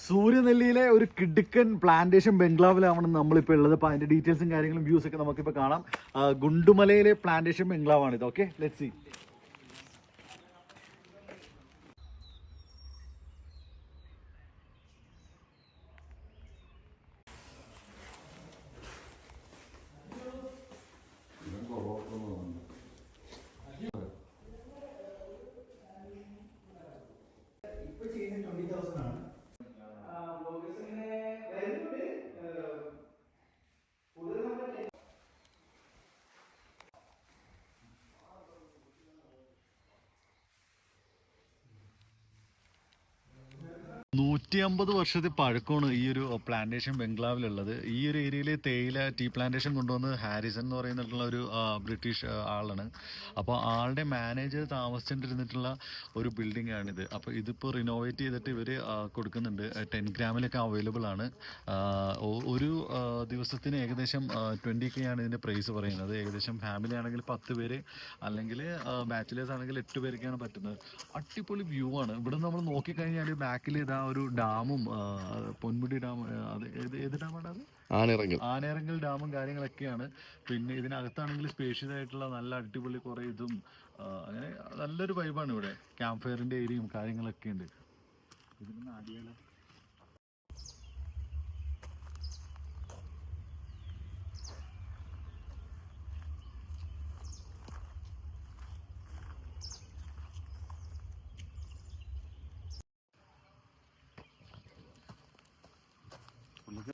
സൂര്യനെല്ലിയിലെ ഒരു കിടുക്കൻ പ്ലാന്റേഷൻ ബംഗ്ലാവിലാണ് നമ്മളിപ്പോൾ ഉള്ളത്. അപ്പോൾ അതിൻ്റെ ഡീറ്റെയിൽസും കാര്യങ്ങളും വ്യൂസ് ഒക്കെ നമുക്കിപ്പോൾ കാണാം. ഗുണ്ടുമലയിലെ പ്ലാന്റേഷൻ ബംഗ്ലാവാണിത്. Okay, let's see. $150 വർഷത്തെ പഴക്കമാണ് ഈ ഒരു പ്ലാന്റേഷൻ ബംഗ്ലാവിലുള്ളത്. ഈ ഒരു ഏരിയയിൽ തേയില ടീ പ്ലാന്റേഷൻ കൊണ്ടുവന്ന് ഹാരിസൺ എന്ന് പറയുന്നിട്ടുള്ള ഒരു ബ്രിട്ടീഷ് ആളാണ്. അപ്പോൾ ആളുടെ മാനേജർ താമസിച്ചിട്ടിരുന്നിട്ടുള്ള ഒരു ബിൽഡിംഗ് ആണിത്. അപ്പോൾ ഇതിപ്പോൾ റിനോവേറ്റ് ചെയ്തിട്ട് ഇവർ കൊടുക്കുന്നുണ്ട്. 10 ഗ്രാമിലൊക്കെ അവൈലബിൾ ആണ്. ഒരു ദിവസത്തിന് ഏകദേശം 20K ആണ് ഇതിൻ്റെ പ്രൈസ് പറയുന്നത്. ഏകദേശം ഫാമിലി ആണെങ്കിൽ 10 പേര്, അല്ലെങ്കിൽ ബാച്ചിലേഴ്സ് ആണെങ്കിൽ 8 പേരൊക്കെയാണ് പറ്റുന്നത്. അടിപൊളി വ്യൂ ആണ്. ഇവിടെ നമ്മൾ നോക്കിക്കഴിഞ്ഞാൽ ബാക്കിൽ ഇതാ ഒരു ഡാമും, പൊന്മുടി ഡാം, അത് ഏത് ഡാമാണ് അത്? ആനയിറങ്കൽ ഡാമും കാര്യങ്ങളൊക്കെയാണ്. പിന്നെ ഇതിനകത്താണെങ്കിൽ സ്പേഷ്യസ് ആയിട്ടുള്ള നല്ല അടിപൊളി കുറേ ഇതും, അങ്ങനെ നല്ലൊരു വൈബാണ് ഇവിടെ. ക്യാമ്പ് ഫയറിൻ്റെ ഏരിയയും കാര്യങ്ങളൊക്കെ ഉണ്ട്. ഇതിന്